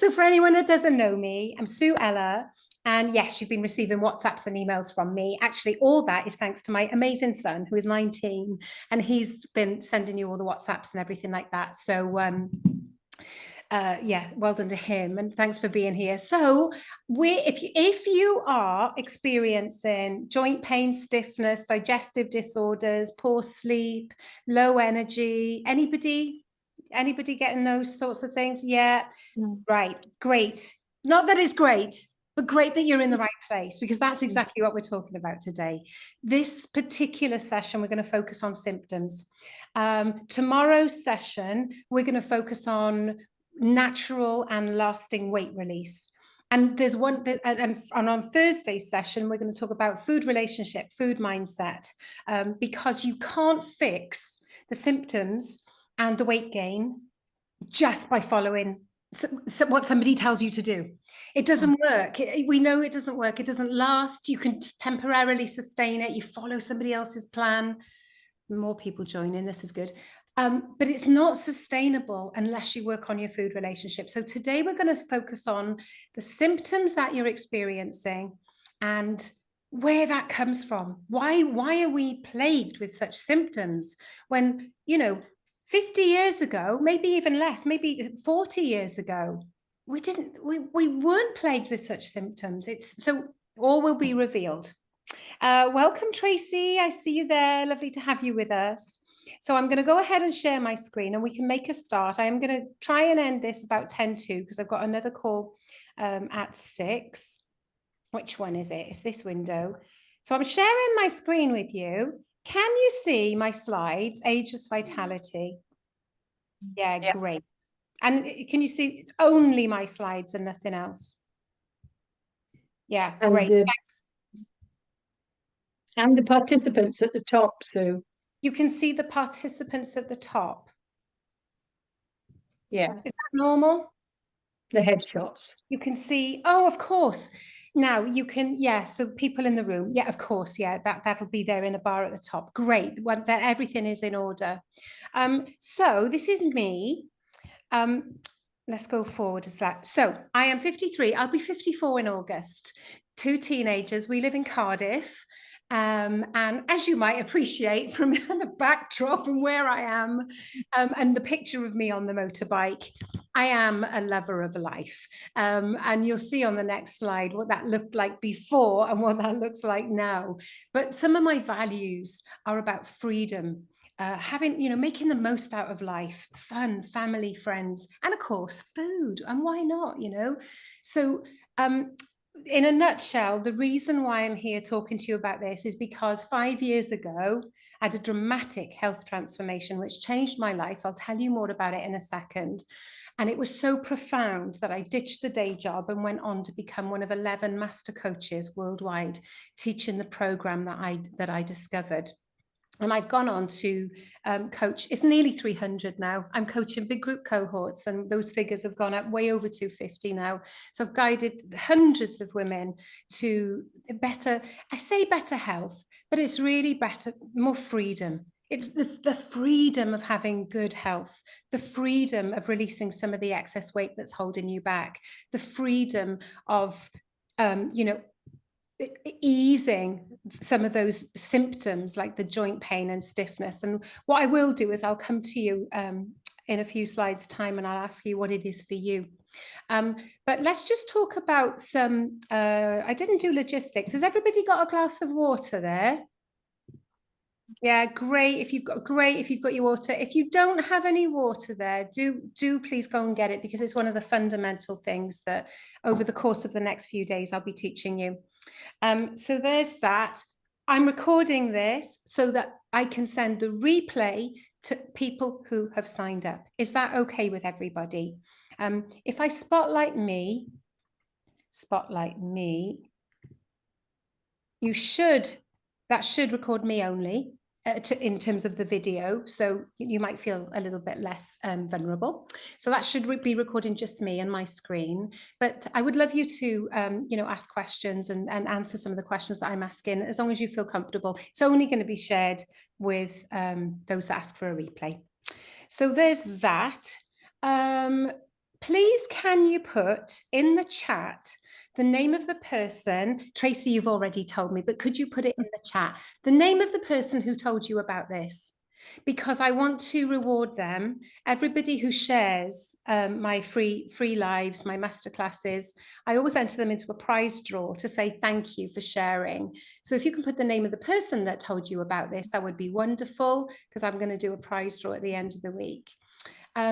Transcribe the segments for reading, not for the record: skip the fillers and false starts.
So for anyone that doesn't know me, I'm Sue Ella. And yes, you've been receiving WhatsApps and emails from me. Actually, all that is thanks to my amazing son, who is 19, and he's been sending you all the WhatsApps and everything like that. So yeah, well done to him, and thanks for being here. So if you are experiencing joint pain, stiffness, digestive disorders, poor sleep, low energy, anybody getting those sorts of things? Yeah. Right, great. Not that it's great, but great that you're in the right place, because that's exactly what we're talking about today. This particular session, we're going to focus on symptoms. Tomorrow's session, we're going to focus on natural and lasting weight release. And there's one that, and on Thursday's session, we're going to talk about food relationship, food mindset, because you can't fix the symptoms and the weight gain just by following what somebody tells you to do. It doesn't work. We know it doesn't work. It doesn't last. You can temporarily sustain it. You follow somebody else's plan. More people join in. This is good. But it's not sustainable unless you work on your food relationship. So today we're going to focus on the symptoms that you're experiencing and where that comes from. Why are we plagued with such symptoms when, 50 years ago, maybe even less, maybe 40 years ago, we weren't plagued with such symptoms. So all will be revealed. Welcome, Tracy. I see you there. Lovely to have you with us. So I'm going to go ahead and share my screen and we can make a start. I am going to try and end this about 10:02 because I've got another call at 6. Which one is it? It's this window. So I'm sharing my screen with you. Can you see my slides? Ageless Vitality. Yeah, great. And can you see only my slides and nothing else? Yeah, great. Thanks. And the participants at the top, Sue. You can see the participants at the top. Yeah. Is that normal? The headshots. You can see, oh, of course. Now you can, yeah, so people in the room. Yeah, of course, yeah, that'll be there in a bar at the top. Great, that everything is in order. So this is me. Let's go forward a slide. So I am 53. I'll be 54 in August. 2 teenagers. We live in Cardiff. And as you might appreciate from the backdrop and where I am, and the picture of me on the motorbike, I am a lover of life. And you'll see on the next slide what that looked like before and what that looks like now. But some of my values are about freedom, making the most out of life, fun, family, friends, and of course, food. And why not, So in a nutshell, the reason why I'm here talking to you about this is because 5 years ago, I had a dramatic health transformation, which changed my life. I'll tell you more about it in a second. And it was so profound that I ditched the day job and went on to become one of 11 master coaches worldwide, teaching the program that I discovered. And I've gone on to coach, it's nearly 300 now. I'm coaching big group cohorts and those figures have gone up way over 250 now. So I've guided hundreds of women to better health, but it's really better, more freedom. It's the freedom of having good health, the freedom of releasing some of the excess weight that's holding you back, the freedom of, easing some of those symptoms like the joint pain and stiffness. And what I will do is I'll come to you in a few slides time and I'll ask you what it is for you. But let's just talk about some, I didn't do logistics. Has everybody got a glass of water there? Yeah, great. If you've got your water. If you don't have any water there, do please go and get it, because it's one of the fundamental things that over the course of the next few days I'll be teaching you. So there's that. I'm recording this so that I can send the replay to people who have signed up. Is that okay with everybody? If I spotlight me, that should record me only. In terms of the video, so you might feel a little bit less vulnerable. So that should be recording just me and my screen. But I would love you to, ask questions and answer some of the questions that I'm asking, as long as you feel comfortable. It's only going to be shared with those that ask for a replay. So there's that. please can you put in the chat the name of the person? Tracy, you've already told me, but could you put it in the chat? The name of the person who told you about this? Because I want to reward them. Everybody who shares my free lives, my masterclasses, I always enter them into a prize draw to say thank you for sharing. So if you can put the name of the person that told you about this, that would be wonderful, because I'm going to do a prize draw at the end of the week.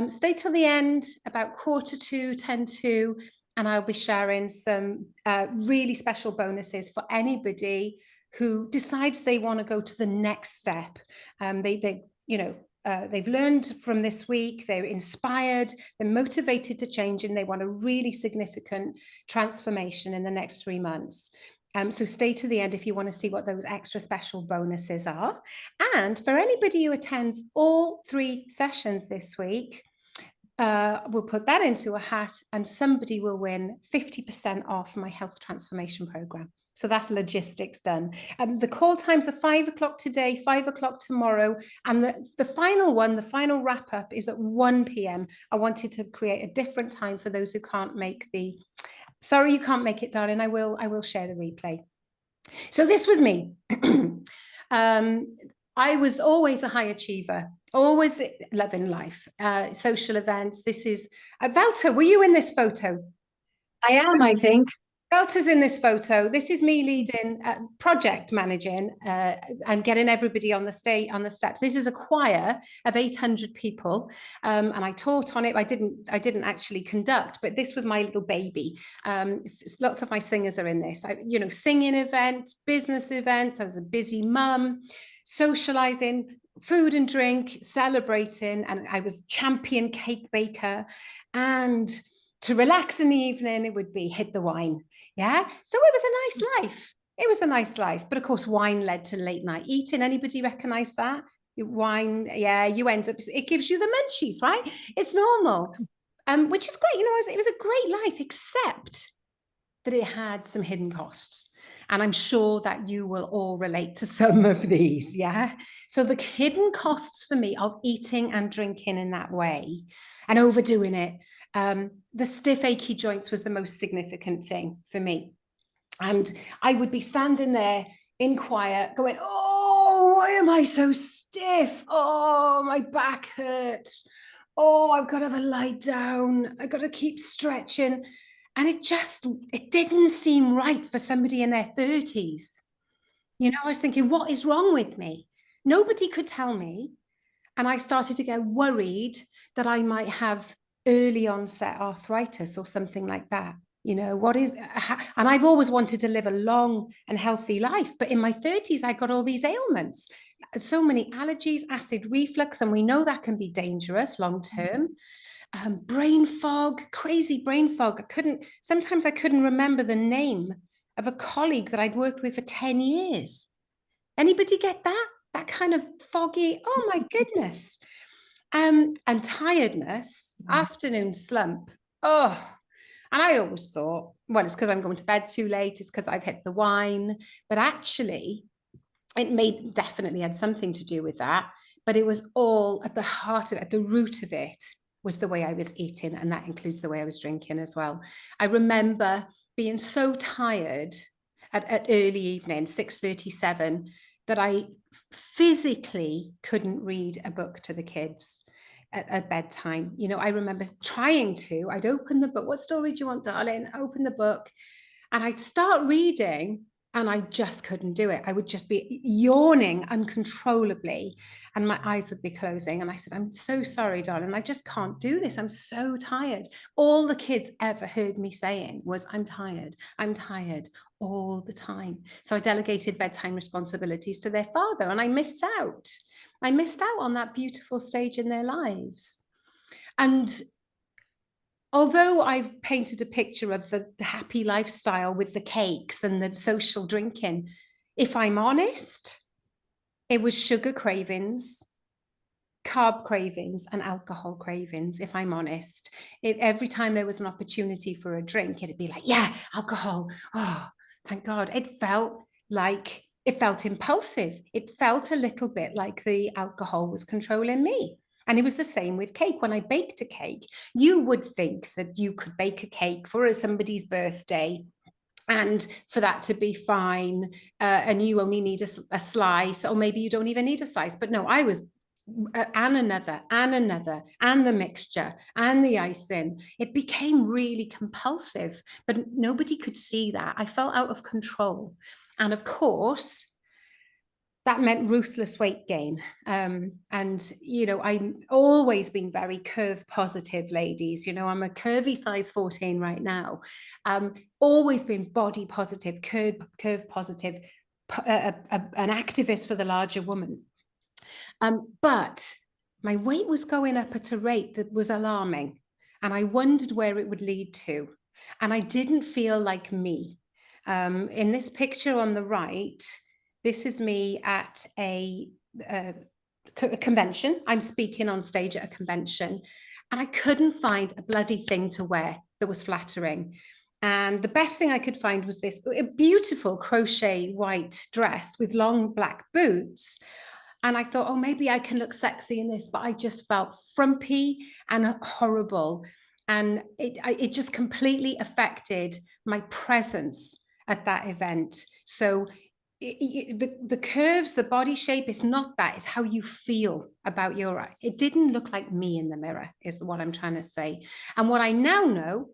Stay till the end, about 1:45, 10:45, and I'll be sharing some really special bonuses for anybody who decides they want to go to the next step. They've learned from this week, they're inspired, they're motivated to change, and they want a really significant transformation in the next 3 months. So stay to the end if you want to see what those extra special bonuses are. And for anybody who attends all 3 sessions this week, we'll put that into a hat and somebody will win 50% off my health transformation program. So that's logistics done. The call times are 5 o'clock today, 5 o'clock tomorrow. And the final one, the final wrap up is at 1 p.m. I wanted to create a different time for those who can't make sorry, you can't make it, darling. I will share the replay. So this was me. I was always a high achiever, always loving life, social events. This is Walter. Were you in this photo? I am, I think. Walter's in this photo. This is me leading, project managing, and getting everybody on the steps. This is a choir of 800 people, and I taught on it. I didn't actually conduct, but this was my little baby. Lots of my singers are in this. Singing events, business events. I was a busy mum, socializing, food and drink, celebrating, and I was champion cake baker. And to relax in the evening, it would be hit the wine. Yeah. So it was a nice life. It was a nice life. But of course, wine led to late night eating. Anybody recognize that? Wine, yeah, you end up, it gives you the munchies, right? It's normal, which is great. It was a great life, except that it had some hidden costs. And I'm sure that you will all relate to some of these, yeah? So the hidden costs for me of eating and drinking in that way and overdoing it, the stiff, achy joints was the most significant thing for me. And I would be standing there in quiet going, oh, why am I so stiff? Oh, my back hurts. Oh, I've got to have a lie down. I've got to keep stretching. And it didn't seem right for somebody in their 30s. I was thinking, what is wrong with me? Nobody could tell me. And I started to get worried that I might have early onset arthritis or something like that. And I've always wanted to live a long and healthy life. But in my 30s, I got all these ailments, so many allergies, acid reflux, and we know that can be dangerous long term. Brain fog, crazy brain fog. Sometimes I couldn't remember the name of a colleague that I'd worked with for 10 years. Anybody get that? That kind of foggy, oh my goodness. And tiredness, afternoon slump. Oh, and I always thought, well, it's because I'm going to bed too late. It's because I've hit the wine. But actually, it definitely had something to do with that. But it was all at the heart of it, at the root of it was the way I was eating. And that includes the way I was drinking as well. I remember being so tired at early evening, 6:37, that I physically couldn't read a book to the kids at bedtime. I remember trying to. I'd open the book. What story do you want, darling? Open the book. And I'd start reading and I just couldn't do it. I would just be yawning uncontrollably and my eyes would be closing. And I said, I'm so sorry, darling. I just can't do this. I'm so tired. All the kids ever heard me saying was, I'm tired, all the time. So I delegated bedtime responsibilities to their father and I missed out. I missed out on that beautiful stage in their lives. And although I've painted a picture of the happy lifestyle with the cakes and the social drinking, if I'm honest, it was sugar cravings, carb cravings, and alcohol cravings, if I'm honest. Every time there was an opportunity for a drink, it'd be like, yeah, alcohol. Oh, thank God. It felt impulsive. It felt a little bit like the alcohol was controlling me. And it was the same with cake. When I baked a cake, you would think that you could bake a cake for somebody's birthday and for that to be fine, and you only need a slice, or maybe you don't even need a slice. But no, I was and another and another and the mixture and the icing. It became really compulsive, but nobody could see that. I felt out of control. And of course, that meant ruthless weight gain. And, I'm always been very curve positive, ladies. I'm a curvy size 14 right now. Always been body positive, curve positive, an activist for the larger woman. But my weight was going up at a rate that was alarming. And I wondered where it would lead to. And I didn't feel like me. In this picture on the right, this is me at a convention. I'm speaking on stage at a convention, and I couldn't find a bloody thing to wear that was flattering. And the best thing I could find was this beautiful crochet white dress with long black boots. And I thought, oh, maybe I can look sexy in this, but I just felt frumpy and horrible. And it just completely affected my presence at that event. So the curves, the body shape, is not that, it's how you feel about it didn't look like me in the mirror, is what I'm trying to say. And what I now know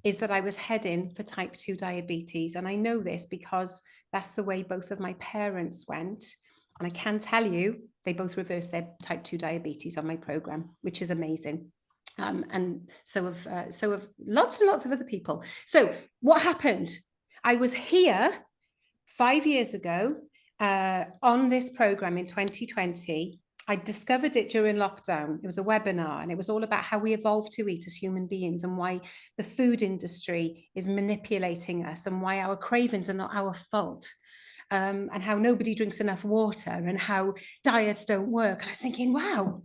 is that I was heading for type 2 diabetes. And I know this because that's the way both of my parents went. And I can tell you, they both reversed their type 2 diabetes on my program, which is amazing. And so have lots and lots of other people. So what happened? I was here 5 years ago on this program in 2020. I discovered it during lockdown. It was a webinar, and it was all about how we evolved to eat as human beings, and why the food industry is manipulating us, and why our cravings are not our fault. And how nobody drinks enough water, and how diets don't work. And I was thinking, wow,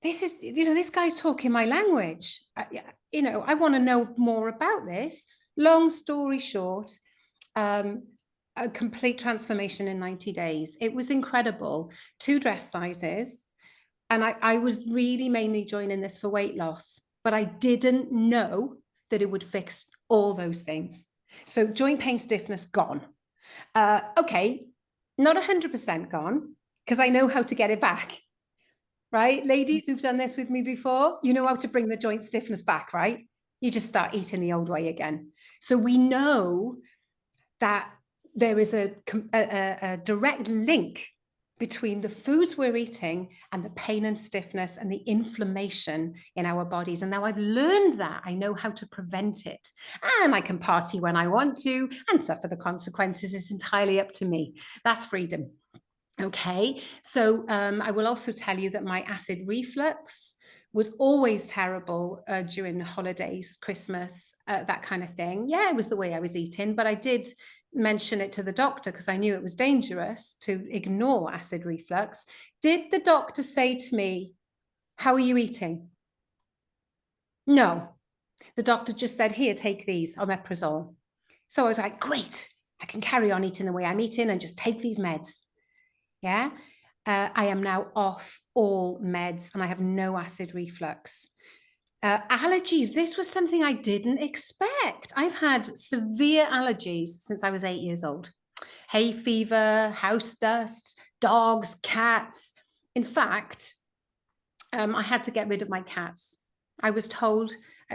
this guy's talking my language. I want to know more about this. Long story short, a complete transformation in 90 days. It was incredible. 2 dress sizes. And I was really mainly joining this for weight loss, but I didn't know that it would fix all those things. So joint pain, stiffness, gone. Okay, not 100% gone, because I know how to get it back. Right? Ladies who've done this with me before, you know how to bring the joint stiffness back, right? You just start eating the old way again. So we know that there is a direct link between the foods we're eating and the pain and stiffness and the inflammation in our bodies. And now I've learned that. I know how to prevent it. And I can party when I want to and suffer the consequences. It's entirely up to me. That's freedom. Okay, so I will also tell you that my acid reflux was always terrible during holidays, Christmas, that kind of thing. Yeah, it was the way I was eating, but I did mention it to the doctor because I knew it was dangerous to ignore acid reflux. Did the doctor say to me, how are you eating? No, the doctor just said, here, take these, omeprazole. So I was like, great, I can carry on eating the way I'm eating and just take these meds. Yeah, I am now off all meds and I have no acid reflux. Allergies, this was something I didn't expect. I've had severe allergies since I was 8 years old. Hay fever, house dust, dogs, cats. In fact, I had to get rid of my cats. I was told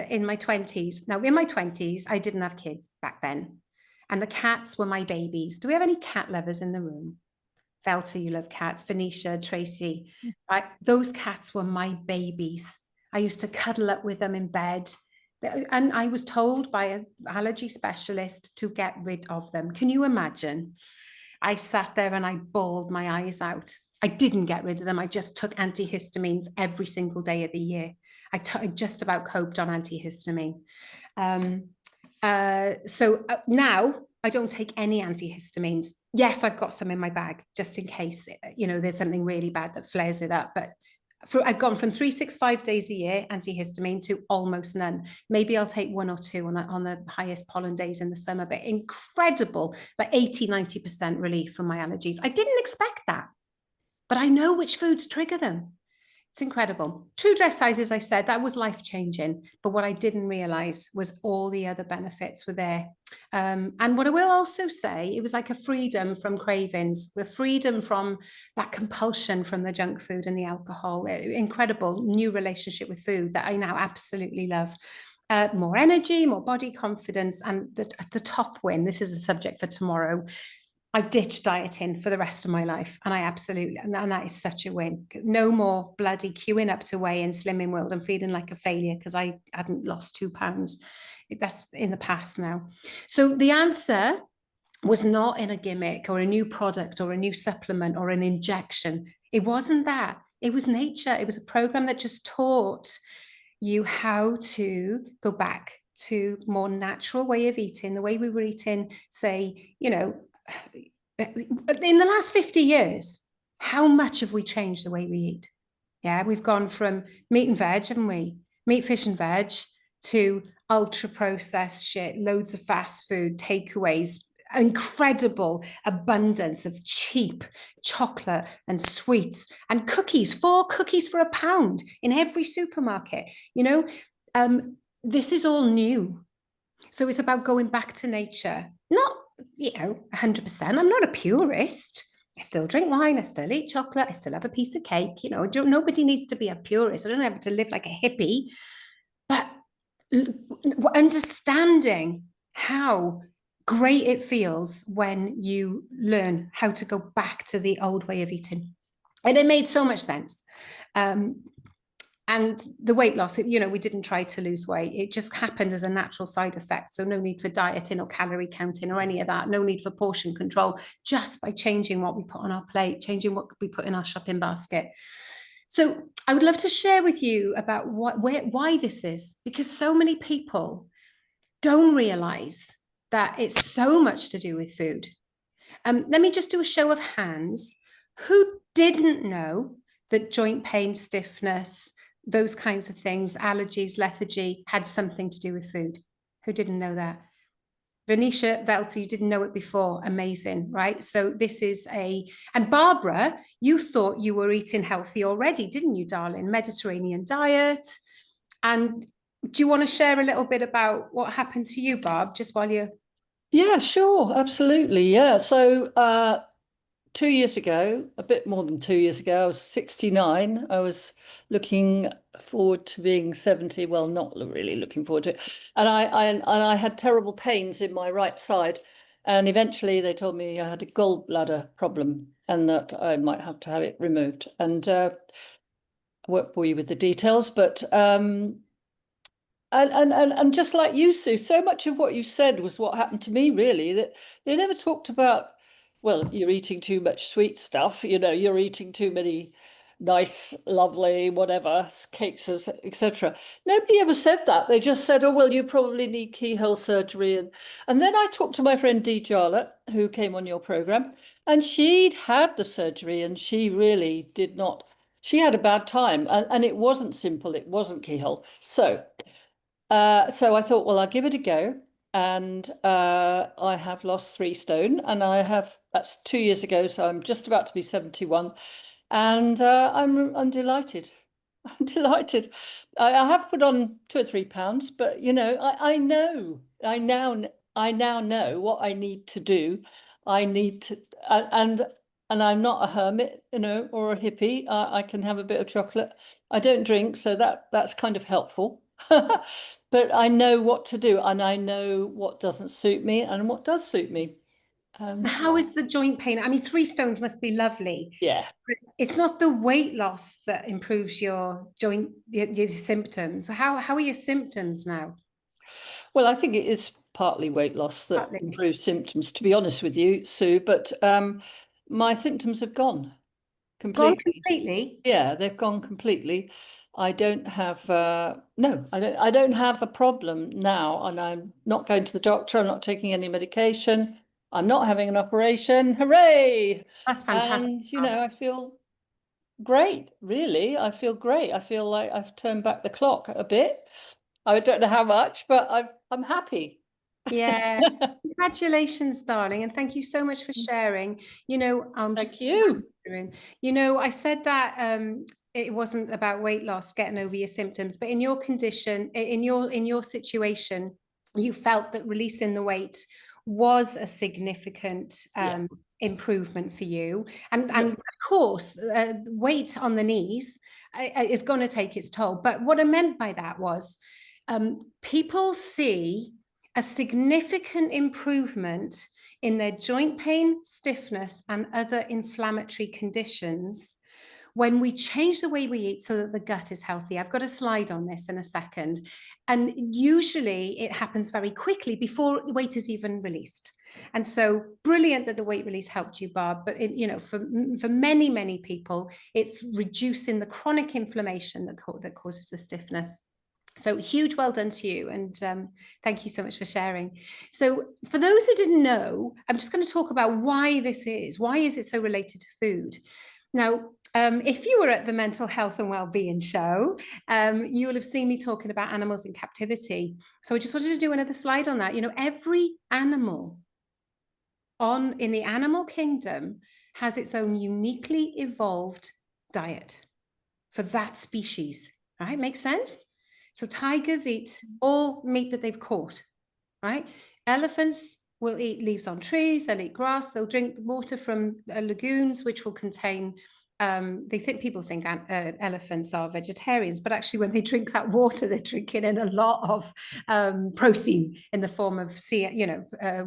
in my 20s. Now, in my 20s, I didn't have kids back then. And the cats were my babies. Do we have any cat lovers in the room? Felta, you love cats. Venetia, Tracy, right? Those cats were my babies. I used to cuddle up with them in bed. And I was told by an allergy specialist to get rid of them. Can you imagine? I sat there and I bawled my eyes out. I didn't get rid of them. I just took antihistamines every single day of the year. I just about coped on antihistamine. So now I don't take any antihistamines. Yes, I've got some in my bag just in case, there's something really bad that flares it up. But I've gone from 365 days a year antihistamine to almost none. Maybe I'll take 1 or 2 on the highest pollen days in the summer, but incredible, like 80, 90% relief from my allergies. I didn't expect that, but I know which foods trigger them. It's incredible. 2 dress sizes, I said, that was life changing. But what I didn't realize was all the other benefits were there. And what I will also say, it was like a freedom from cravings, the freedom from that compulsion from the junk food and the alcohol. Incredible new relationship with food that I now absolutely love. More energy, more body confidence, and the top win. This is a subject for tomorrow. I ditched dieting for the rest of my life, and I absolutely, and that is such a win. No more bloody queuing up to weigh in Slimming World and feeling like a failure because I hadn't lost 2 pounds. That's in the past now. So the answer was not in a gimmick or a new product or a new supplement or an injection. It wasn't that. It was nature. It was a program that just taught you how to go back to more natural way of eating, the way we were eating, say, in the last 50 years, how much have we changed the way we eat? Yeah, we've gone from meat and veg, haven't we? Meat, fish, and veg to ultra processed shit, loads of fast food, takeaways, incredible abundance of cheap chocolate and sweets and cookies, 4 cookies for £1 in every supermarket. This is all new. So it's about going back to nature, not 100%. I'm not a purist. I still drink wine. I still eat chocolate. I still have a piece of cake. Nobody needs to be a purist. I don't have to live like a hippie. But understanding how great it feels when you learn how to go back to the old way of eating. And it made so much sense. And the weight loss, we didn't try to lose weight. It just happened as a natural side effect. So no need for dieting or calorie counting or any of that. No need for portion control, just by changing what we put on our plate, changing what we put in our shopping basket. So I would love to share with you about why this is, because so many people don't realize that it's so much to do with food. Let me just do a show of hands. Who didn't know that joint pain, stiffness, those kinds of things, allergies, lethargy, had something to do with food? Who didn't know that? Venetia Velter, you didn't know it before. Amazing, right? So this is and Barbara, you thought you were eating healthy already, didn't you, darling? Mediterranean diet. And do you want to share a little bit about what happened to you, Barb, just while you're... Yeah, sure, absolutely. Yeah. So 2 years ago, a bit more than 2 years ago, I was 69. I was looking forward to being 70. Well, not really looking forward to it. And I had terrible pains in my right side. And eventually they told me I had a gallbladder problem and that I might have to have it removed. And I won't bore you with the details, but and just like you, Sue, so much of what you said was what happened to me, really, that they never talked about, well, you're eating too much sweet stuff, you're eating too many nice, lovely, whatever, cakes, etc. Nobody ever said that. They just said, oh, well, you probably need keyhole surgery. And then I talked to my friend Dee Jarlett, who came on your program, and she'd had the surgery and she really did not. She had a bad time and it wasn't simple. It wasn't keyhole. So I thought, well, I'll give it a go. And I have lost 3 stone, and that's 2 years ago, so I'm just about to be 71. And I'm delighted. I'm delighted. I have put on 2 or 3 pounds, but I now know what I need to do. I need to, and I'm not a hermit, or a hippie. I can have a bit of chocolate. I don't drink, so that's kind of helpful. But I know what to do, and I know what doesn't suit me and what does suit me. How is the joint pain? I mean, 3 stones must be lovely. Yeah. It's not the weight loss that improves your joint, your symptoms. So how are your symptoms now? Well, I think it is partly weight loss that Partly. improves symptoms, to be honest with you, Sue, but my symptoms have gone Gone completely. completely? Yeah, they've gone completely. I don't have no, I don't have a problem now, and I'm not going to the doctor. I'm not taking any medication. I'm not having an operation. Hooray! That's fantastic. And I feel great, really. I feel great. I feel like I've turned back the clock a bit. I don't know how much, but I'm happy. Yeah. Congratulations, darling. And thank you so much for sharing. I'm Thank just you. wondering, I said that it wasn't about weight loss, getting over your symptoms, but in your condition, in your situation, you felt that releasing the weight was a significant improvement for you. And of course, weight on the knees is going to take its toll. But what I meant by that was people see a significant improvement in their joint pain, stiffness, and other inflammatory conditions when we change the way we eat so that the gut is healthy. I've got a slide on this in a second. And usually it happens very quickly before weight is even released. And so brilliant that the weight release helped you, Barb. But for many, many people, it's reducing the chronic inflammation that causes the stiffness. So huge well done to you. And thank you so much for sharing. So for those who didn't know, I'm just going to talk about why this is. Why is it so related to food? Now, if you were at the Mental Health and Wellbeing show, you will have seen me talking about animals in captivity. So I just wanted to do another slide on that. Every animal in the animal kingdom has its own uniquely evolved diet for that species, right? Makes sense? So tigers eat all meat that they've caught, right? Elephants will eat leaves on trees, they'll eat grass, they'll drink water from lagoons, which will contain, people think elephants are vegetarians, but actually when they drink that water, they're drinking in a lot of protein in the form of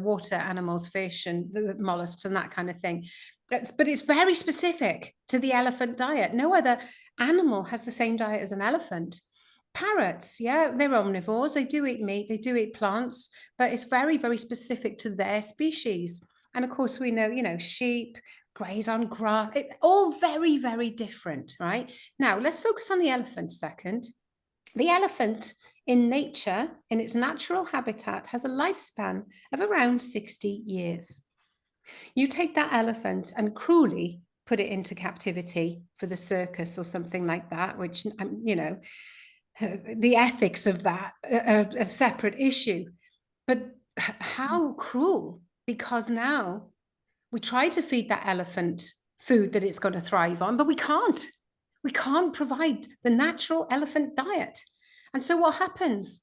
water animals, fish and the mollusks and that kind of thing. But it's very specific to the elephant diet. No other animal has the same diet as an elephant. Parrots, they're omnivores. They do eat meat, they do eat plants, but it's very, very specific to their species. And of course, we know, sheep graze on grass, all very, very different, right? Now, let's focus on the elephant a second. The elephant in nature, in its natural habitat, has a lifespan of around 60 years. You take that elephant and cruelly put it into captivity for the circus or something like that, which, the ethics of that are a separate issue. But how cruel, because now we try to feed that elephant food that it's going to thrive on, but we can't. We can't provide the natural elephant diet. And so what happens?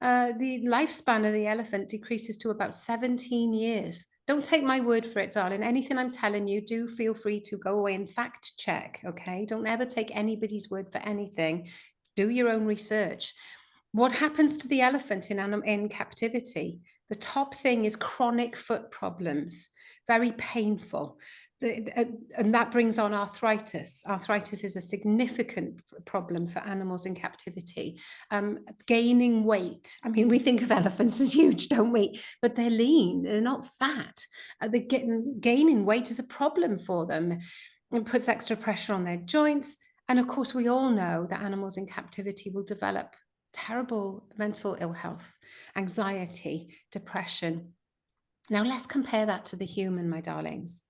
The lifespan of the elephant decreases to about 17 years. Don't take my word for it, darling. Anything I'm telling you, do feel free to go away and fact check, okay? Don't ever take anybody's word for anything. Do your own research. What happens to the elephant in captivity? The top thing is chronic foot problems, very painful. And that brings on arthritis. Arthritis is a significant problem for animals in captivity. Gaining weight. I mean, we think of elephants as huge, don't we? But they're lean, they're not fat. Gaining weight is a problem for them. It puts extra pressure on their joints. And of course, we all know that animals in captivity will develop terrible mental ill health, anxiety, depression. Now, let's compare that to the human, my darlings.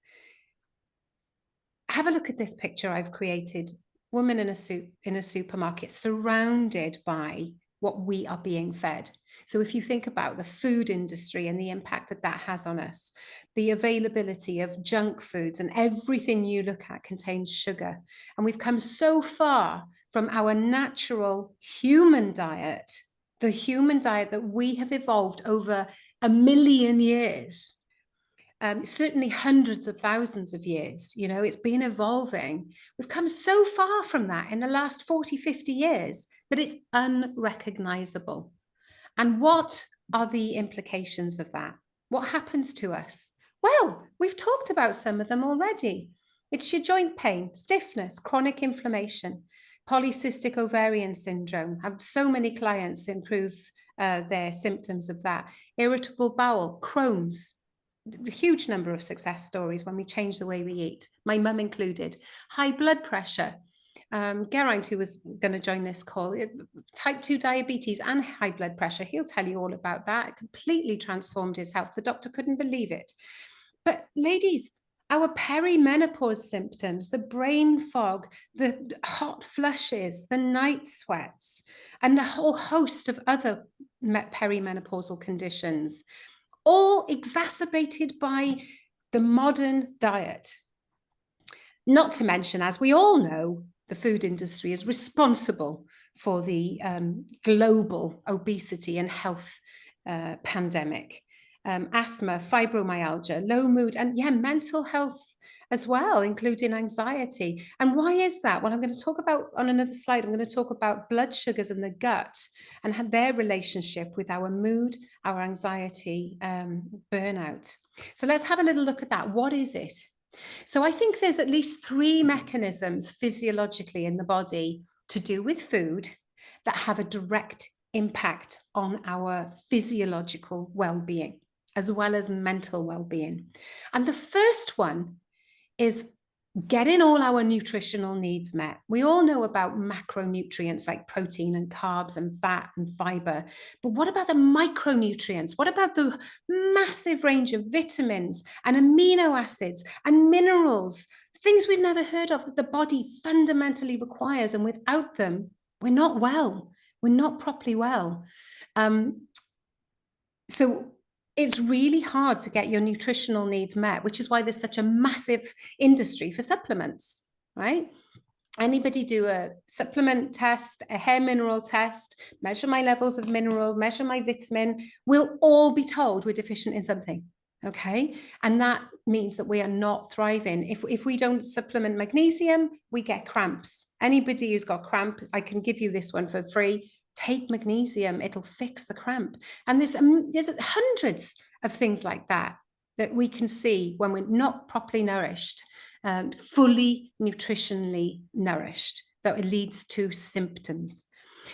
Have a look at this picture I've created. Woman in a supermarket surrounded by what we are being fed. So if you think about the food industry and the impact that that has on us, the availability of junk foods and everything you look at contains sugar. And we've come so far from our natural human diet, the human diet that we have evolved over 1 million years. Certainly hundreds of thousands of years, it's been evolving. We've come so far from that in the last 40, 50 years that it's unrecognizable. And what are the implications of that? What happens to us? Well, we've talked about some of them already. It's your joint pain, stiffness, chronic inflammation, polycystic ovarian syndrome. I have so many clients improve their symptoms of that. Irritable bowel, Crohn's. A huge number of success stories when we change the way we eat, my mum included. High blood pressure. Geraint, who was going to join this call, type 2 diabetes and high blood pressure. He'll tell you all about that. It completely transformed his health. The doctor couldn't believe it. But ladies, our perimenopause symptoms, the brain fog, the hot flushes, the night sweats, and a whole host of other perimenopausal conditions, all exacerbated by the modern diet. Not to mention, as we all know, the food industry is responsible for the global obesity and health pandemic. Asthma, fibromyalgia, low mood, and mental health as well, including anxiety. And why is that? Well, I'm going to talk about on another slide, I'm going to talk about blood sugars in the gut and their relationship with our mood, our anxiety, burnout. So let's have a little look at that. What is it? So I think there's at least 3 mechanisms physiologically in the body to do with food that have a direct impact on our physiological well-being, as well as mental well-being. And the first one is getting all our nutritional needs met. We all know about macronutrients like protein and carbs and fat and fiber, but what about the micronutrients? What about the massive range of vitamins and amino acids and minerals, things we've never heard of that the body fundamentally requires, and without them, we're not well. We're not properly well. So it's really hard to get your nutritional needs met, which is why there's such a massive industry for supplements, right? Anybody do a supplement test, a hair mineral test, measure my levels of mineral, measure my vitamin, we'll all be told we're deficient in something, okay? And that means that we are not thriving. If we don't supplement magnesium, we get cramps. Anybody who's got cramp, I can give you this one for free. Take magnesium, it'll fix the cramp. And there's hundreds of things like that we can see when we're not properly nourished, fully nutritionally nourished, that it leads to symptoms.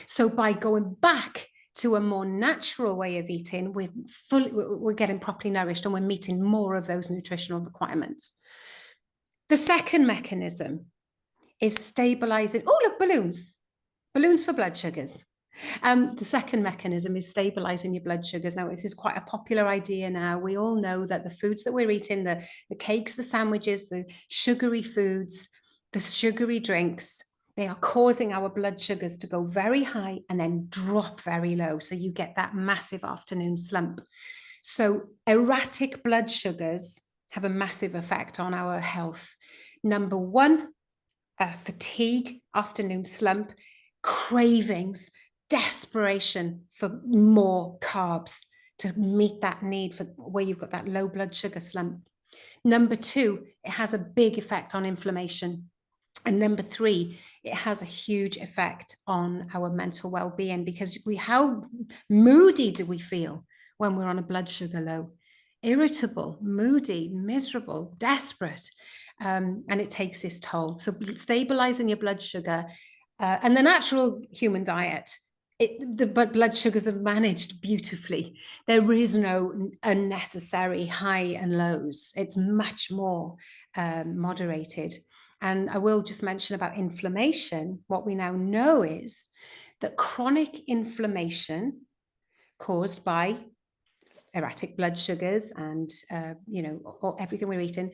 So by going back to a more natural way of eating, we're getting properly nourished and we're meeting more of those nutritional requirements. The second mechanism is stabilizing. Oh, look, balloons for blood sugars. The second mechanism is stabilizing your blood sugars. Now, this is quite a popular idea now. We all know that the foods that we're eating, the cakes, the sandwiches, the sugary foods, the sugary drinks, they are causing our blood sugars to go very high and then drop very low. So you get that massive afternoon slump. So erratic blood sugars have a massive effect on our health. Number one, fatigue, afternoon slump, cravings, desperation for more carbs to meet that need for where you've got that low blood sugar slump. Number two, it has a big effect on inflammation. And number three, it has a huge effect on our mental well-being, because how moody do we feel when we're on a blood sugar low? Irritable, moody, miserable, desperate. And it takes its toll. So stabilizing your blood sugar and the natural human diet, the blood sugars are managed beautifully. There is no unnecessary high and lows. It's much more moderated. And I will just mention about inflammation. What we now know is that chronic inflammation caused by erratic blood sugars and, everything we're eating,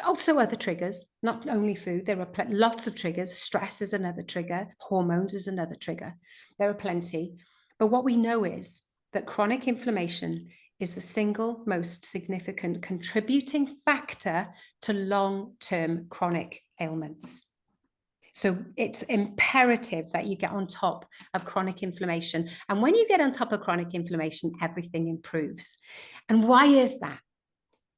also other triggers, not only food, there are lots of triggers. Stress is another trigger. Hormones is another trigger. There are plenty. But what we know is that chronic inflammation is the single most significant contributing factor to long-term chronic ailments. So it's imperative that you get on top of chronic inflammation. And when you get on top of chronic inflammation, everything improves. And why is that?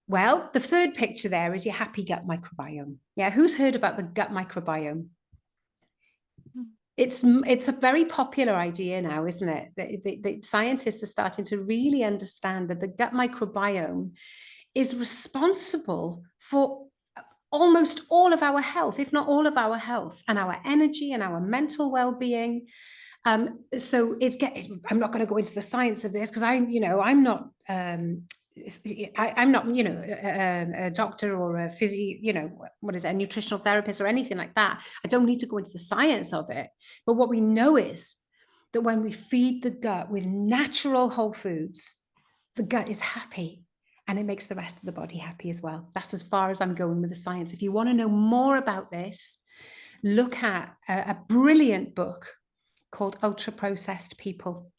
Well, the third picture there is your happy gut microbiome. Yeah, who's heard about the gut microbiome? It's a very popular idea now, isn't it? The scientists are starting to really understand that the gut microbiome is responsible for almost all of our health, if not all of our health, and our energy and our mental well-being. So I'm not going to go into the science of this because I'm not a doctor or a a nutritional therapist or anything like that. I don't need to go into the science of it. But what we know is that when we feed the gut with natural whole foods, the gut is happy and it makes the rest of the body happy as well. That's as far as I'm going with the science. If you want to know more about this, look at a brilliant book called Ultra Processed People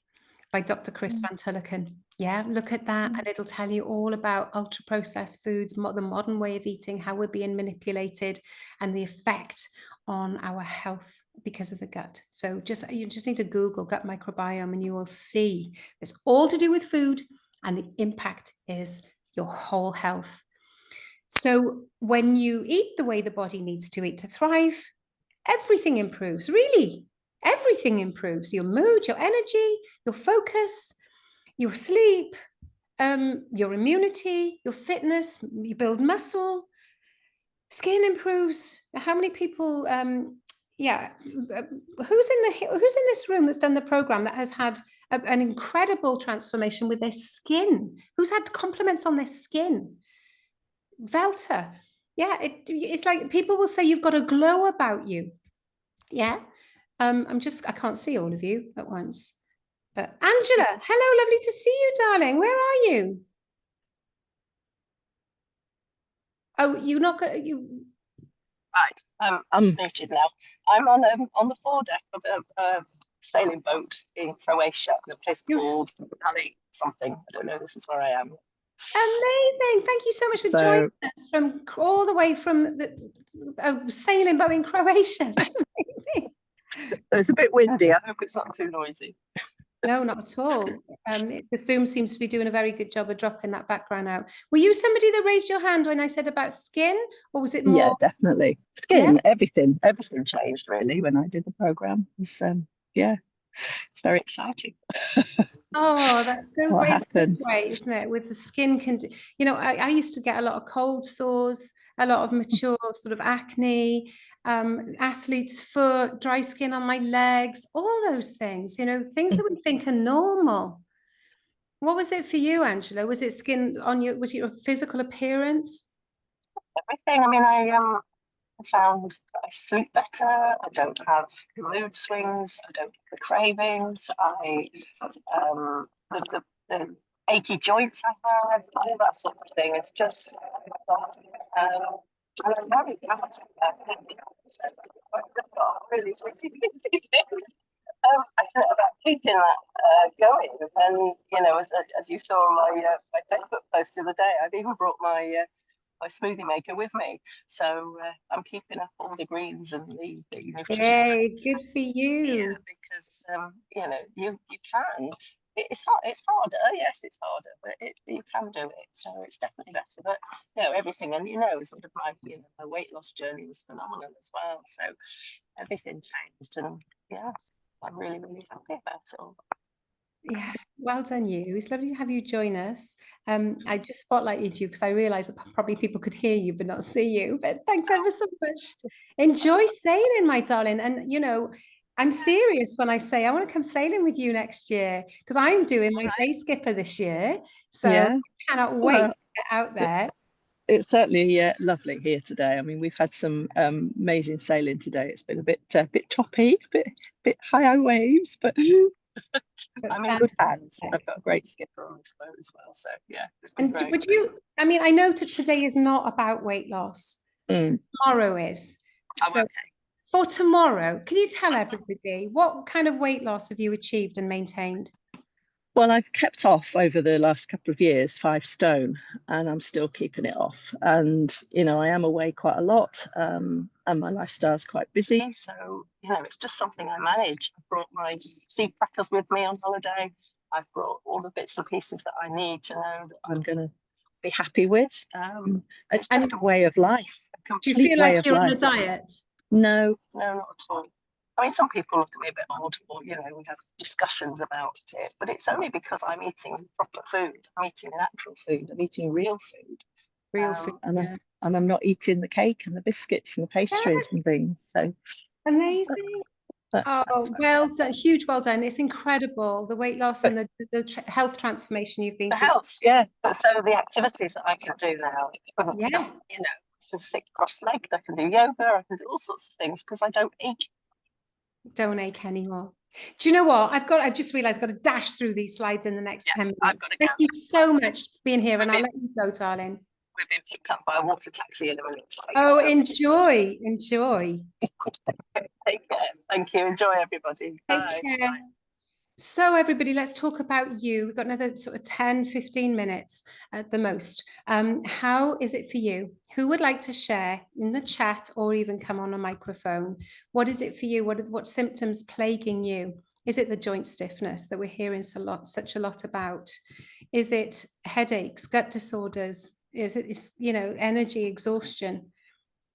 by Dr. Chris Van Tullochen. Yeah, look at that and it'll tell you all about ultra processed foods, the modern way of eating, how we're being manipulated, and the effect on our health because of the gut. So you just need to Google gut microbiome and you will see it's all to do with food, and the impact is your whole health. So when you eat the way the body needs to eat to thrive, everything improves, really. Everything improves: your mood, your energy, your focus, your sleep, your immunity, your fitness. You build muscle, skin improves. How many people who's in this room that's done the program that has had an incredible transformation with their skin? Who's had compliments on their skin? Velta. Yeah, it's like people will say you've got a glow about you. Yeah. I can't see all of you at once. But Angela, hello, lovely to see you, darling. Where are you? Oh, you're not going you. Right, I'm muted now. I'm on the foredeck of a sailing boat in Croatia, in a place called Ali something. I don't know. This is where I am. Amazing! Thank you so much for joining us from all the way from the sailing boat in Croatia. That's amazing. It's a bit windy. I hope it's not too noisy. No, not at all. The Zoom seems to be doing a very good job of dropping that background out. Were you somebody that raised your hand when I said about skin, or was it more? Yeah, definitely. Skin, everything changed really when I did the program. It's, it's very exciting. Oh, that's so What great. happened? It's so great, isn't it? With the skin I used to get a lot of cold sores, a lot of mature sort of acne, athlete's foot, dry skin on my legs, all those things, things that we think are normal. What was it for you, Angela? Was it skin on was it your physical appearance? Everything. I mean, I found that I sleep better. I don't have the mood swings. I don't have the cravings. The achy joints I have, all that sort of thing. It's just, and I'm very happy really, I thought about keeping that going, and as you saw on my Facebook post the other day, I've even brought my smoothie maker with me, so I'm keeping up all the greens and the nutrition. Yay, good for you. Yeah, because you can. It's hard. It's harder. Yes, it's harder, but you can do it. So it's definitely better. But everything, and sort of my weight loss journey was phenomenal as well. So everything changed, and I'm really, really happy about it all. Yeah, well done you. It's lovely to have you join us. I just spotlighted you because I realized that probably people could hear you but not see you. But thanks ever so much. Enjoy sailing, my darling. And I'm serious when I say I want to come sailing with you next year because I'm doing my day skipper this year. So I cannot wait to get out there. It's certainly lovely here today. I mean, we've had some amazing sailing today. It's been a bit toppy, a bit high waves, but I'm in good hands. I've got a great skipper on this boat as well. So it's been great. Would you? I mean, I know today is not about weight loss. Tomorrow is. So okay. For tomorrow, can you tell everybody what kind of weight loss have you achieved and maintained? Well, I've kept off over the last couple of years, 5 stone, and I'm still keeping it off. And, I am away quite a lot, and my lifestyle's quite busy. So, it's just something I manage. I brought my seed crackers with me on holiday. I've brought all the bits and pieces that I need to know that I'm going to be happy with. It's just a way of life. Do you feel like you're on a diet? No, not at all. I mean, some people look at me a bit odd, or we have discussions about it, but it's only because I'm eating proper food. I'm eating natural food. I'm eating real food. Real food. And I'm not eating the cake and the biscuits and the pastries and things. So amazing. That's well done. Huge well done. It's incredible, the weight loss and the health transformation you've been through. Health, yeah. So the activities that I can do now, to sit cross-legged, I can do yoga, I can do all sorts of things because I don't ache. Don't ache anymore. Do you know what? I've just realized I've got to dash through these slides in the next 10 minutes. Thank you so much for being here, and I'll let you go, darling. We've been picked up by a water taxi in a minute. Oh, enjoy. Take care. Thank you. Enjoy, everybody. Take care. Bye. So everybody, let's talk about you. We've got another sort of 10, 15 minutes at the most. How is it for you? Who would like to share in the chat or even come on a microphone? What is it for you? What symptoms plaguing you? Is it the joint stiffness that we're hearing such a lot about? Is it headaches, gut disorders? Is it, energy exhaustion?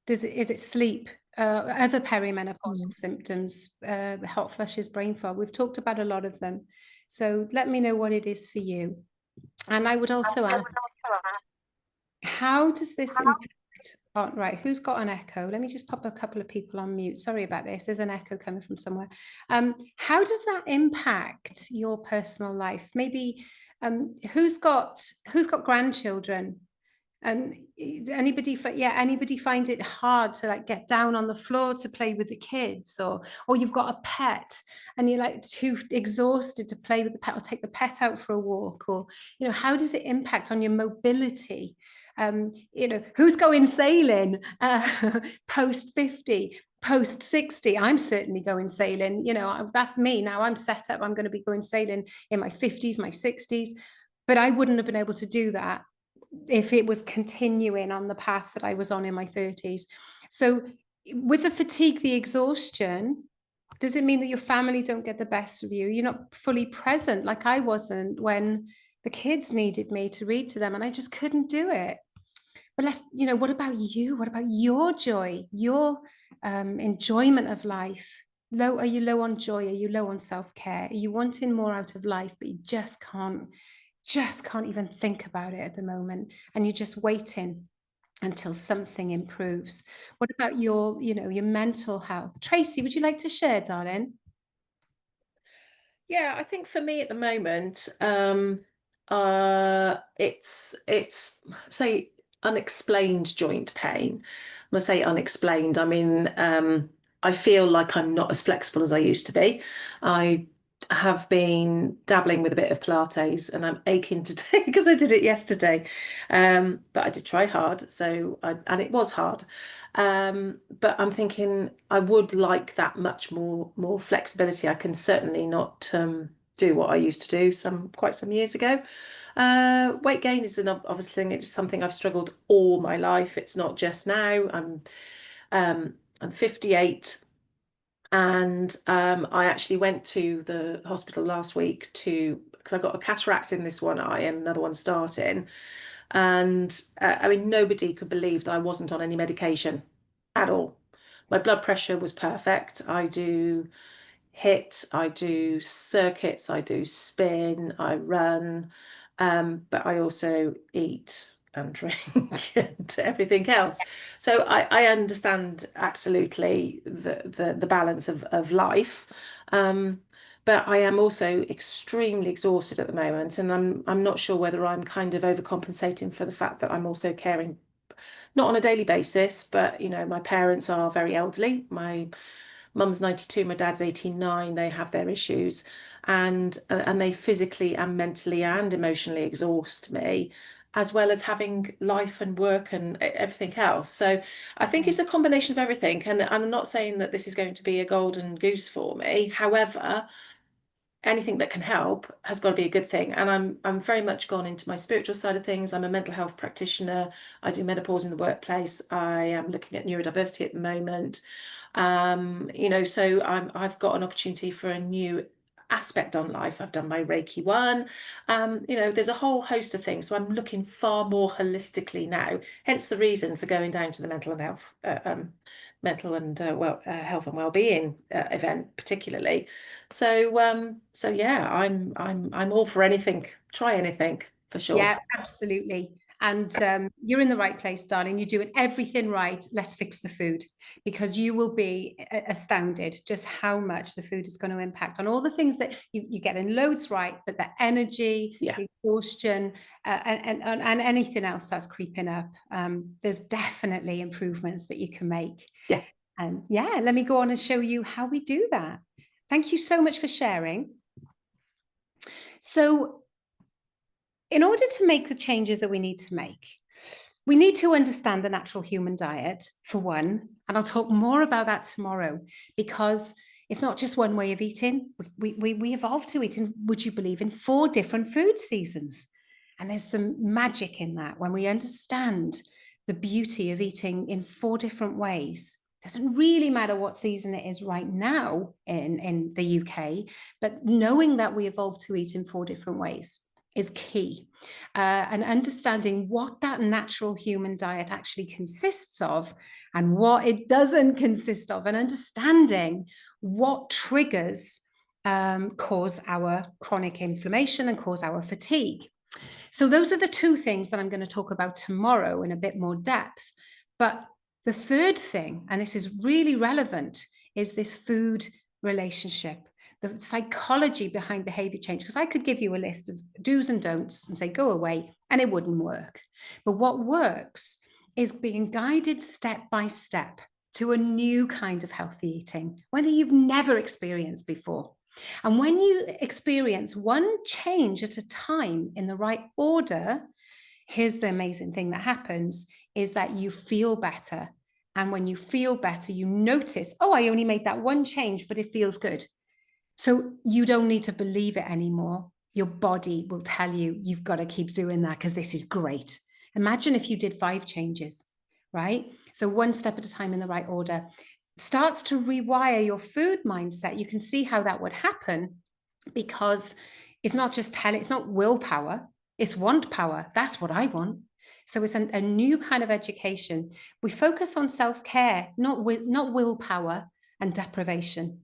Is it sleep? Other perimenopausal symptoms, hot flushes, brain fog. We've talked about a lot of them. So let me know what it is for you. And I would also ask, how does this impact? Oh, right, who's got an echo? Let me just pop a couple of people on mute. Sorry about this. There's an echo coming from somewhere. How does that impact your personal life? Maybe who's got grandchildren? And anybody find it hard to like get down on the floor to play with the kids, or you've got a pet and you're like too exhausted to play with the pet or take the pet out for a walk, or how does it impact on your mobility? Who's going sailing post 50, post 60? I'm certainly going sailing. That's me now. I'm set up. I'm going to be going sailing in my 50s, my 60s, but I wouldn't have been able to do that if it was continuing on the path that I was on in my 30s. So with the fatigue, the exhaustion, does it mean that your family don't get the best of you? You're not fully present like I wasn't when the kids needed me to read to them and I just couldn't do it. But what about you? What about your joy, your enjoyment of life? Are you low on joy? Are you low on self-care? Are you wanting more out of life, but you just can't even think about it at the moment, and you're just waiting until something improves? What about your mental health? Tracy, would you like to share, darling? Yeah, I think for me at the moment, it's say unexplained joint pain. When I say unexplained, I mean I feel like I'm not as flexible as I used to be. I have been dabbling with a bit of Pilates, and I'm aching today because I did it yesterday. But I did try hard, and it was hard. But I'm thinking I would like that much more flexibility. I can certainly not do what I used to do quite some years ago. Weight gain is an obvious thing. It's something I've struggled all my life. It's not just now. I'm 58, and I actually went to the hospital last week because I got a cataract in this one eye and another one starting. And I mean, nobody could believe that I wasn't on any medication at all. My blood pressure was perfect. I do HIIT, I do circuits, I do spin, I run, but I also eat and drink and everything else. So I understand absolutely the balance of life. But I am also extremely exhausted at the moment, and I'm not sure whether I'm kind of overcompensating for the fact that I'm also caring, not on a daily basis, but my parents are very elderly. My mum's 92, my dad's 89. They have their issues, and they physically and mentally and emotionally exhaust me, as well as having life and work and everything else. So I think it's a combination of everything. And I'm not saying that this is going to be a golden goose for me. However, anything that can help has got to be a good thing. And I'm very much gone into my spiritual side of things. I'm a mental health practitioner. I do menopause in the workplace. I am looking at neurodiversity at the moment. So I've got an opportunity for a new aspect on life. I've done my Reiki 1. There's a whole host of things. So I'm looking far more holistically now, hence the reason for going down to the mental and health health and well-being event particularly. So yeah, I'm all for anything. Try anything for sure. Yeah, absolutely. And you're in the right place, darling. You're doing everything right. Let's fix the food, because you will be astounded just how much the food is going to impact on all the things that you're getting loads right, but the energy, the exhaustion, and anything else that's creeping up. There's definitely improvements that you can make. Yeah. And let me go on and show you how we do that. Thank you so much for sharing. So, in order to make the changes that we need to make, we need to understand the natural human diet, for one, and I'll talk more about that tomorrow, because It's not just one way of eating. We evolved to eat in, would you believe, in 4 different food seasons. And there's some magic in that when we understand the beauty of eating in 4 different ways. It doesn't really matter what season it is right now in the UK, but knowing that we evolved to eat in 4 different ways is key. And understanding what that natural human diet actually consists of and what it doesn't consist of, and understanding what triggers cause our chronic inflammation and cause our fatigue. So those are the 2 things that I'm going to talk about tomorrow in a bit more depth. But the third thing, and this is really relevant, is this food relationship, the psychology behind behavior change. Because I could give you a list of do's and don'ts and say, go away, and it wouldn't work. But what works is being guided step by step to a new kind of healthy eating, whether you've never experienced before. And when you experience one change at a time in the right order, here's the amazing thing that happens is that you feel better. And when you feel better, you notice, oh, I only made that one change, but it feels good. So you don't need to believe it anymore. Your body will tell you, you've got to keep doing that because this is great. Imagine if you did 5 changes, right? So one step at a time in the right order. Starts to rewire your food mindset. You can see how that would happen because it's not just it's not willpower, it's want power. That's what I want. So it's a new kind of education. We focus on self-care, not willpower and deprivation.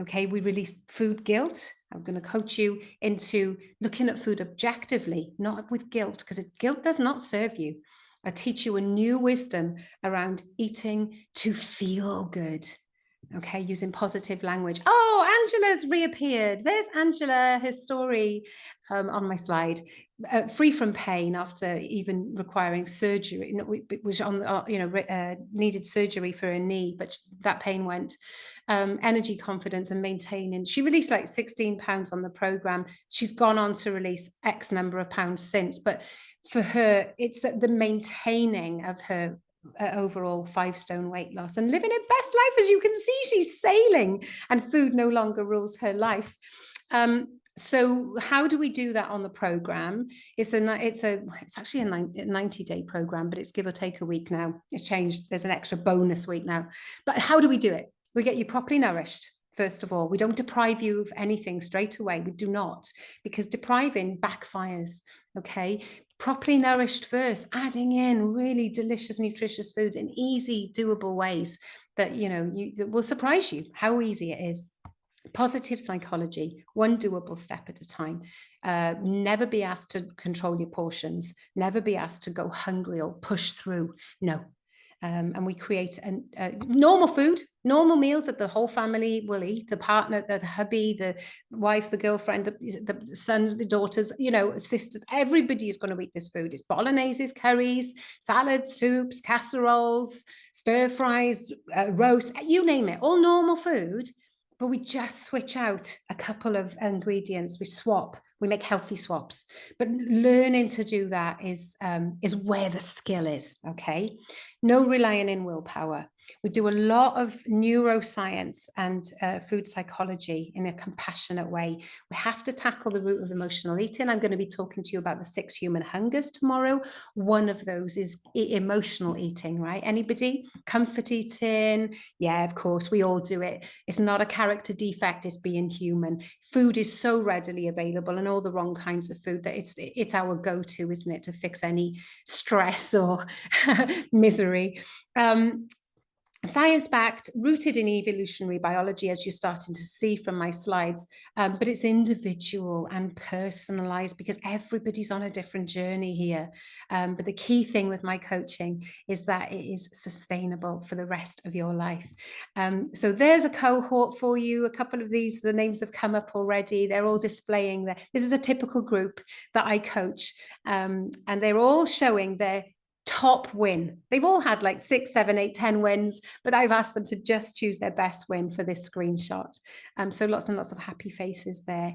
Okay, we release food guilt. I'm going to coach you into looking at food objectively, not with guilt, because guilt does not serve you. I teach you a new wisdom around eating to feel good. Okay, using positive language. Oh, Angela's reappeared. There's Angela, her story on my slide. Free from pain after even requiring surgery, which on needed surgery for her knee, but that pain went. Energy, confidence, and maintaining. She released like 16 pounds on the program. She's gone on to release X number of pounds since, but for her, it's the maintaining of her overall 5 stone weight loss and living her best life. As you can see, she's sailing and food no longer rules her life. So how do we do that on the program? It's actually a 90-day program, but it's give or take a week now. It's changed. There's an extra bonus week now. But how do we do it? We get you properly nourished. First of all, we don't deprive you of anything straight away. We do not, because depriving backfires. Okay, properly nourished first, adding in really delicious, nutritious foods in easy, doable ways that that will surprise you how easy it is. Positive psychology, one doable step at a time. Never be asked to control your portions. Never be asked to go hungry or push through. No. And we create normal food, normal meals that the whole family will eat, the partner, the hubby, the wife, the girlfriend, the sons, the daughters, sisters, everybody is going to eat this food. It's bologneses, curries, salads, soups, casseroles, stir fries, roasts, you name it, all normal food. But we just switch out a couple of ingredients. We swap. We make healthy swaps. But learning to do that is where the skill is. Okay, no relying in willpower. We do a lot of neuroscience and food psychology in a compassionate way. We have to tackle the root of emotional eating. I'm going to be talking to you about the 6 human hungers tomorrow. One of those is emotional eating, right? Anybody? Comfort eating? Yeah, of course, we all do it. It's not a character defect, it's being human. Food is so readily available, and all the wrong kinds of food, that it's our go-to, isn't it, to fix any stress or misery. Science-backed, rooted in evolutionary biology, as you're starting to see from my slides, but it's individual and personalized because everybody's on a different journey here. But the key thing with my coaching is that it is sustainable for the rest of your life. So there's a cohort for you. A couple of these, the names have come up already. They're all displaying that. This is a typical group that I coach, and they're all showing their top win. They've all had like 6, 7, 8, 10 wins, but I've asked them to just choose their best win for this screenshot. So lots and lots of happy faces there.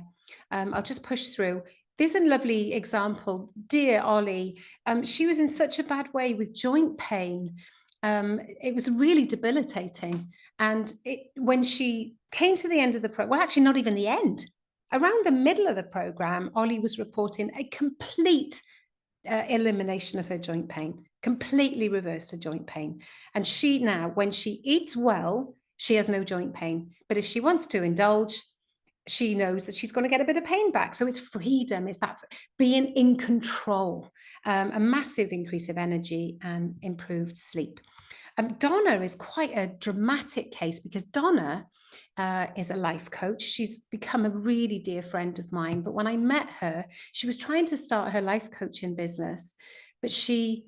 I'll just push through. There's a lovely example. Dear Ollie, she was in such a bad way with joint pain. it was really debilitating. And when she came to the end of the program, well, actually not even the end, around the middle of the program, Ollie was reporting a complete elimination of her joint pain, completely reversed her joint pain. And she now, when she eats well, she has no joint pain. But if she wants to indulge, she knows that she's going to get a bit of pain back. So it's freedom, it's that being in control, a massive increase of energy and improved sleep. Donna is quite a dramatic case because Donna is a life coach. She's become a really dear friend of mine. But when I met her, she was trying to start her life coaching business, but she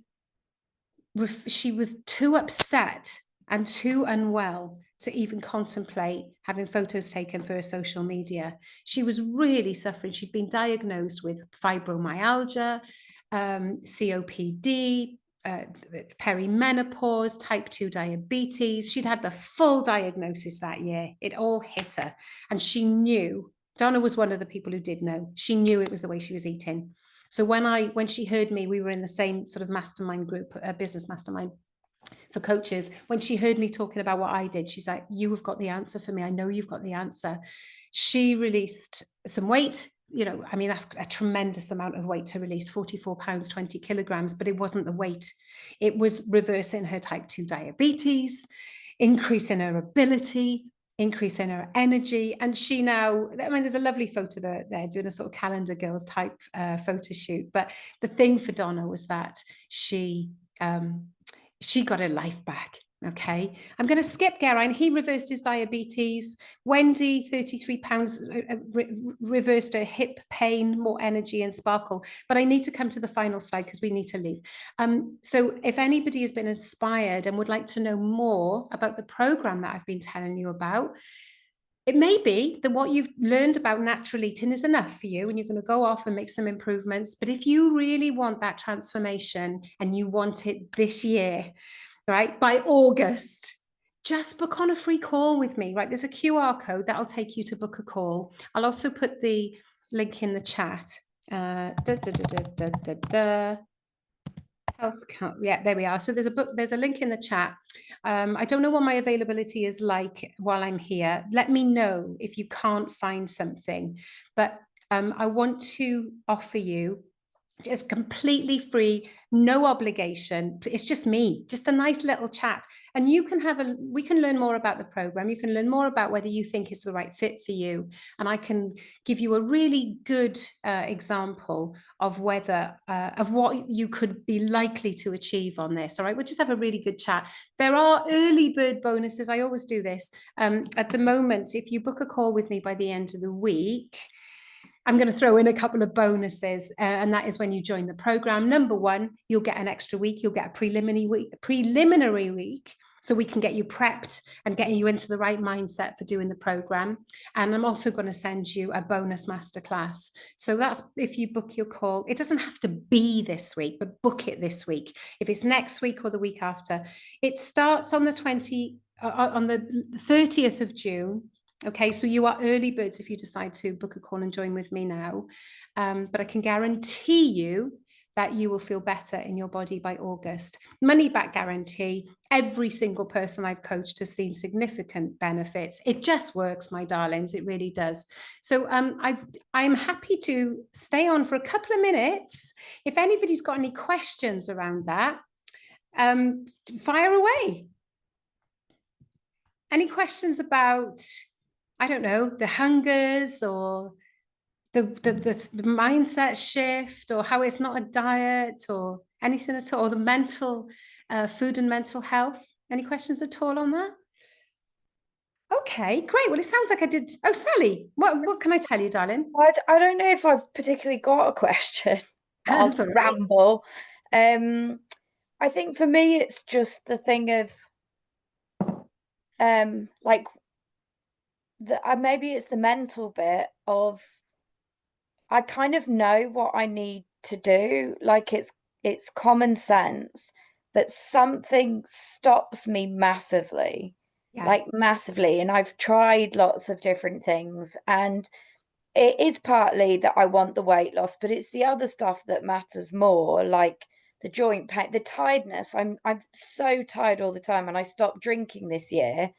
was too upset and too unwell to even contemplate having photos taken for her social media. She was really suffering. She'd been diagnosed with fibromyalgia, COPD, perimenopause, type 2 diabetes. She'd had the full diagnosis that year. It all hit her. And she knew, Donna was one of the people who did know, she knew it was the way she was eating. So when she heard me, we were in the same sort of mastermind group, a business mastermind for coaches. When she heard me talking about what I did, she's like, you have got the answer for me. I know you've got the answer. She released some weight. You know, I mean, that's a tremendous amount of weight to release, 44 pounds, 20 kilograms, but it wasn't the weight. It was reversing her type 2 diabetes, increasing her ability, increase in her energy. And she now, I mean, there's a lovely photo there doing a sort of calendar girls type photo shoot. But the thing for Donna was that she got her life back. Okay, I'm going to skip Geraint. He reversed his diabetes. Wendy, 33 pounds, reversed her hip pain, more energy and sparkle. But I need to come to the final slide because we need to leave. So if anybody has been inspired and would like to know more about the program that I've been telling you about, it may be that what you've learned about natural eating is enough for you and you're going to go off and make some improvements. But if you really want that transformation and you want it this year, right, by August, just book on a free call with me, right? There's a QR code that'll take you to book a call. I'll also put the link in the chat. Yeah, there we are. So there's a link in the chat. I don't know what my availability is like while I'm here. Let me know if you can't find something, but I want to offer you just completely free, no obligation. It's just me, just a nice little chat. And you can we can learn more about the program. You can learn more about whether you think it's the right fit for you. And I can give you a really good example of of what you could be likely to achieve on this. All right, we'll just have a really good chat. There are early bird bonuses. I always do this. At the moment, if you book a call with me by the end of the week, I'm going to throw in a couple of bonuses, and that is when you join the program. Number one, you'll get an extra week. You'll get a preliminary week, so we can get you prepped and getting you into the right mindset for doing the program. And I'm also going to send you a bonus masterclass. So that's if you book your call. It doesn't have to be this week, but book it this week. If it's next week or the week after, it starts on the 30th of June. Okay, so you are early birds if you decide to book a call and join with me now. But I can guarantee you that you will feel better in your body by August. Money back guarantee. Every single person I've coached has seen significant benefits. It just works, my darlings. It really does. So I'm happy to stay on for a couple of minutes. If anybody's got any questions around that, fire away. Any questions about, I don't know, the hungers or the mindset shift or how it's not a diet or anything at all, or the mental food and mental health? Any questions at all on that? Okay, great. Well, it sounds like I did. Oh, Sally, what can I tell you, darling? I don't know if I've particularly got a question. I'll That's all right. ramble. I think for me, it's just the thing of like maybe it's the mental bit of I kind of know what I need to do. Like it's common sense, but something stops me massively. Yeah. Like massively. And I've tried lots of different things, and it is partly that I want the weight loss, but it's the other stuff that matters more, like the joint pain, the tiredness. I'm so tired all the time, and I stopped drinking this year.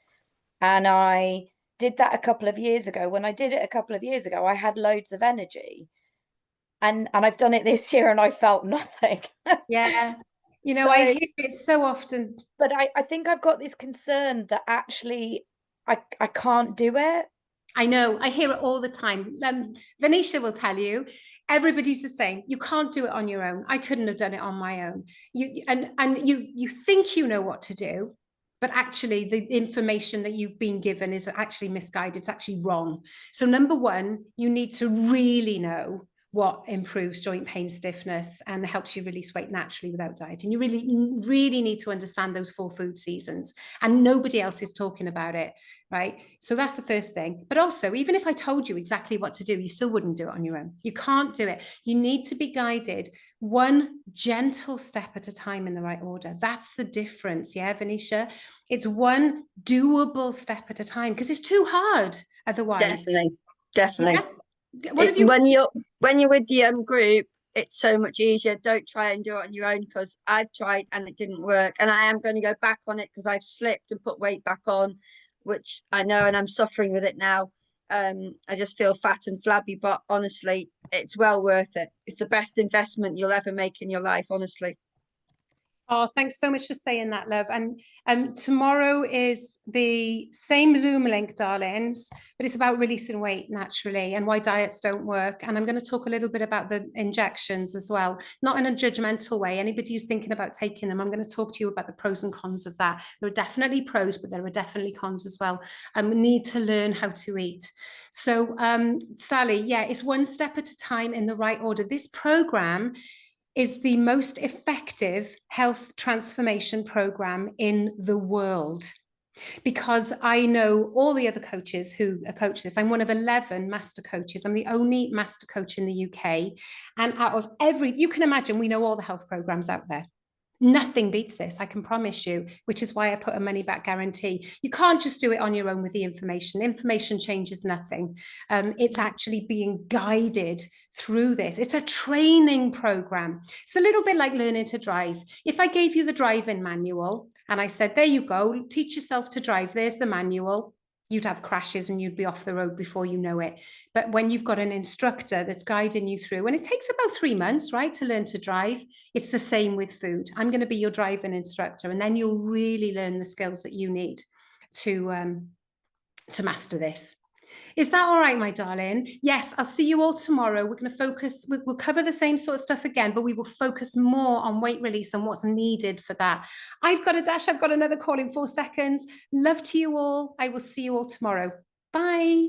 And I did that a couple of years ago. When I did it a couple of years ago, I had loads of energy. And I've done it this year and I felt nothing. Yeah. You know, So, I hear it so often. but I think I've got this concern that actually I can't do it. I know, I hear it all the time. Venetia will tell you, everybody's the same. You can't do it on your own. I couldn't have done it on my own. You think you know what to do, but actually the information that you've been given is actually misguided. It's actually wrong. So number one, you need to really know what improves joint pain stiffness and helps you release weight naturally without dieting. You really need to understand those 4 food seasons, and nobody else is talking about it, right? So that's the first thing. But also, even if I told you exactly what to do, you still wouldn't do it on your own. You can't do it. You need to be guided one gentle step at a time in the right order. That's the difference. Yeah, Venetia, it's one doable step at a time, because it's too hard otherwise. Definitely. Yeah? What have you? When you're with the group, it's so much easier. Don't try and do it on your own, because I've tried and it didn't work, and I am going to go back on it because I've slipped and put weight back on, which I know, and I'm suffering with it now. I just feel fat and flabby, but honestly, it's well worth it. It's the best investment you'll ever make in your life, honestly. Oh, thanks so much for saying that, love. And tomorrow is the same Zoom link, darlings, but it's about releasing weight naturally and why diets don't work. And I'm going to talk a little bit about the injections as well, not in a judgmental way. Anybody who's thinking about taking them, I'm going to talk to you about the pros and cons of that. There are definitely pros, but there are definitely cons as well. We need to learn how to eat. So, Sally, yeah, it's one step at a time in the right order. This program is the most effective health transformation program in the world, because I know all the other coaches who coach this. I'm one of 11 master coaches. I'm the only master coach in the UK. And out of you can imagine, we know all the health programs out there. Nothing beats this, I can promise you, which is why I put a money back guarantee. You can't just do it on your own with the information. Information changes nothing. It's actually being guided through this. It's a training program. It's a little bit like learning to drive. If I gave you the driving manual and I said, there you go, teach yourself to drive, there's the manual, you'd have crashes and you'd be off the road before you know it. But when you've got an instructor that's guiding you through, and it takes about 3 months, right, to learn to drive, it's the same with food. I'm going to be your driving instructor, and then you'll really learn the skills that you need to master this. Is that all right, my darling? Yes, I'll see you all tomorrow. We're going to focus, we'll cover the same sort of stuff again, but we will focus more on weight release and what's needed for that. I've got a dash. I've got another call in 4 seconds. Love to you all. I will see you all tomorrow. Bye.